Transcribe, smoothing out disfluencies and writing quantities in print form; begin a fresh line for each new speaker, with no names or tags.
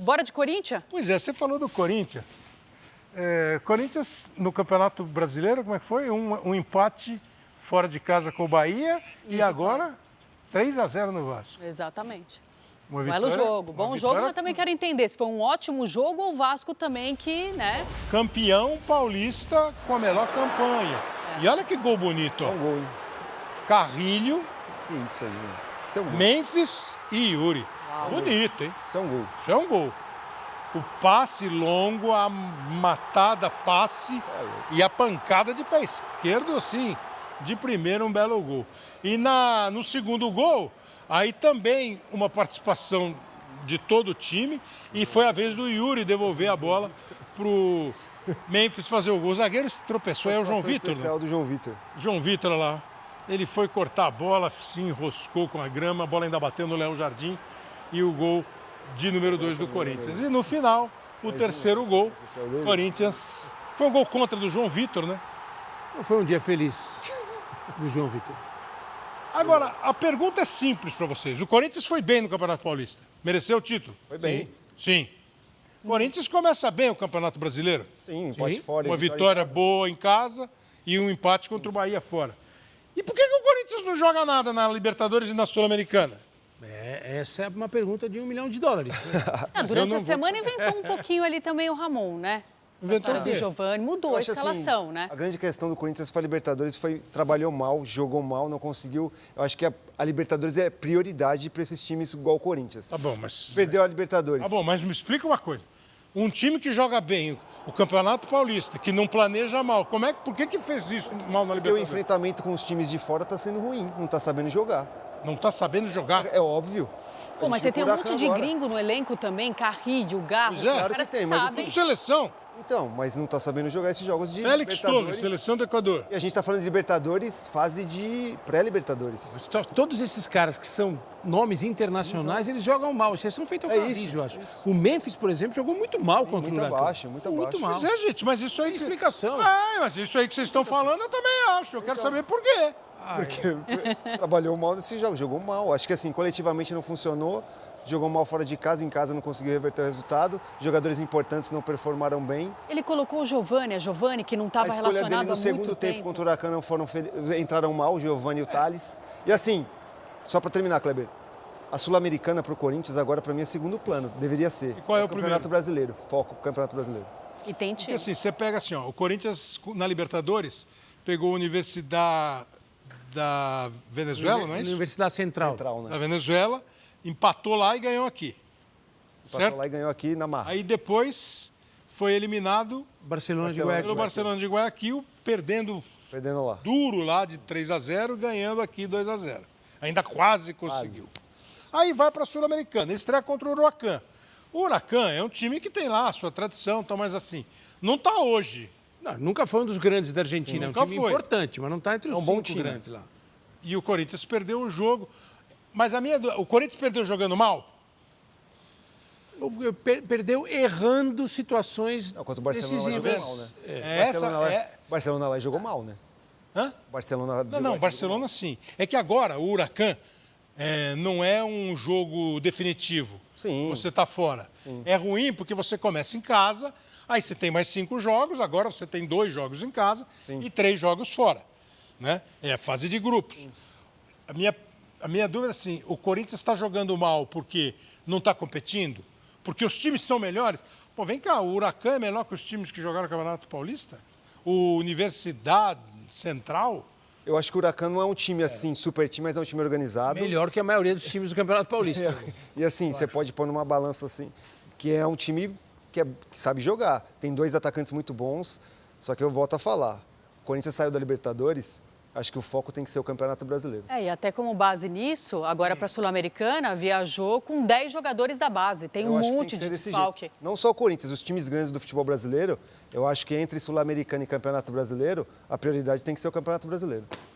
Bora de Corinthians?
Pois é, você falou do Corinthians. Corinthians no Campeonato Brasileiro, como é que foi? Um empate fora de casa com o Bahia e agora 3-0 no Vasco.
Exatamente.
Uma
Belo
vitória,
jogo. Bom
uma
jogo,
vitória-
mas também quero entender se foi um ótimo jogo ou o Vasco também que, né?
Campeão paulista com a melhor campanha. E olha que gol bonito,
É
ó.
um gol, hein?
Carrilho,
Que isso aí, né? Isso é um gol.
Memphis e Yuri. Bonito, hein?
Isso é um gol.
Isso é um gol. O passe longo, a matada passe e a pancada de pé esquerdo, assim, de primeiro, um belo gol. E no segundo gol, aí também uma participação de todo o time e foi a vez do Yuri devolver a bola pro Memphis fazer o gol. O zagueiro se tropeçou, é o João
Participação
Vitor, né?
especial do João Vitor.
João Vitor lá. Ele foi cortar a bola, se enroscou com a grama, a bola ainda bateu no Léo Jardim e o gol de número 2 do Corinthians. E no final, o terceiro gol, Corinthians. Foi um gol contra do João Vitor, né?
Não foi um dia feliz do João Vitor.
Agora, a pergunta é simples para vocês. O Corinthians foi bem no Campeonato Paulista. Mereceu o título?
Foi bem.
Sim. O Corinthians começa bem o Campeonato Brasileiro.
Sim, empate fora.
Uma vitória boa em casa e um empate contra o Bahia fora. E por que o Corinthians não joga nada na Libertadores e na Sul-Americana?
Essa é uma pergunta de $1 milhão.
Durante a semana inventou um pouquinho ali também o Ramon, né? A
Inventou
história
o
do
quê?
Giovani, mudou a
acho
escalação,
assim,
né?
A grande questão do Corinthians foi a Libertadores, trabalhou mal, jogou mal, não conseguiu. Eu acho que a Libertadores é prioridade para esses times igual o Corinthians.
Tá bom, mas...
Perdeu a Libertadores.
Tá bom, mas me explica uma coisa. Um time que joga bem o Campeonato Paulista, que não planeja mal, por que fez isso mal na
Porque o
Libertadores?
enfrentamento com os times de fora está sendo ruim, não está sabendo jogar.
Não tá sabendo jogar?
É óbvio.
Pô, mas
A gente
você tem um
viu o
monte
Huracan
de
agora.
gringo no elenco também, Carrilho, Garro,
Pois é.
os
Claro
caras
que tem,
que
mas
sabem.
Tudo seleção.
Então, mas não está sabendo jogar esses jogos de
Félix Torres,
Libertadores.
seleção do Equador.
E a gente está falando de Libertadores, fase de pré-Libertadores.
Todos esses caras que são nomes internacionais, eles jogam mal. Exceção feita ao
É
Carrilho,
isso.
eu acho. O Memphis, por exemplo, jogou muito mal contra o
muito
Huracan.
abaixo, muito abaixo.
mal.
Pois é, gente, mas isso aí...
Tem explicação.
Mas isso aí que vocês estão falando, eu também acho. Eu quero saber por quê.
Porque trabalhou mal nesse jogo, jogou mal. Acho que assim, coletivamente não funcionou, jogou mal fora de casa, em casa não conseguiu reverter o resultado, jogadores importantes não performaram bem.
Ele colocou o Giovani, que não
A
estava
escolha
relacionado
dele no
há
segundo
muito
tempo
tempo.
contra o Huracan não entraram mal, o Giovani e o Thales. E assim, só para terminar, Kleber, a Sul-Americana para o Corinthians agora para mim é segundo plano, deveria ser.
E qual é o
Campeonato
primeiro?
Brasileiro, foco, Campeonato Brasileiro.
E tem
Porque
time.
assim, você pega assim, ó, o Corinthians na Libertadores pegou a Universidade da Venezuela, não é isso?
Universidade Central.
Central, né?
Da Venezuela, empatou lá e ganhou aqui.
Passou
Certo?
lá e ganhou aqui na marra.
Aí depois foi eliminado
Barcelona de
Barcelona.
Guayaquil.
pelo Barcelona de Guayaquil, perdendo
Perdendo lá.
duro lá de 3-0, ganhando aqui 2-0. Ainda quase conseguiu. Aí vai para a Sul-Americana, estreia contra o Huracan. O Huracan é um time que tem lá a sua tradição, então, mas assim, não está hoje.
Não, nunca foi um dos grandes da Argentina.
Sim,
é um
nunca
time
foi.
importante, mas não está entre os
É um bom
5
time.
grandes lá.
E o Corinthians perdeu o jogo. Mas o Corinthians perdeu jogando mal?
Perdeu errando situações
Não, contra o Barcelona lá jogou
decisivas.
mal, né?
Essa é...
Barcelona lá jogou mal, né?
Hã?
Barcelona
Não, Barcelona sim. É que agora o Huracan não é um jogo definitivo.
Sim.
Você está fora. É ruim porque você começa em casa, aí você tem mais 5 jogos, agora você tem 2 jogos em casa e 3 jogos fora. Né? É a fase de grupos. A minha dúvida é assim, o Corinthians está jogando mal porque não está competindo? Porque os times são melhores? Pô, vem cá, o Huracan é melhor que os times que jogaram o Campeonato Paulista? O Universidade Central?
Eu acho que o Huracan não é um time assim, super time, mas é um time organizado.
Melhor que a maioria dos times do Campeonato Paulista.
E assim, você pode pôr numa balança assim, que é um time que sabe jogar. Tem 2 atacantes muito bons, só que eu volto a falar. O Corinthians saiu da Libertadores, acho que o foco tem que ser o Campeonato Brasileiro.
E até como base nisso, agora para a Sul-Americana, viajou com 10 jogadores da base. Tem
Eu
um
acho que tem
monte
que ser
de
desse
desfalque.
jeito. Não só o Corinthians, os times grandes do futebol brasileiro, eu acho que entre Sul-Americana e Campeonato Brasileiro, a prioridade tem que ser o Campeonato Brasileiro.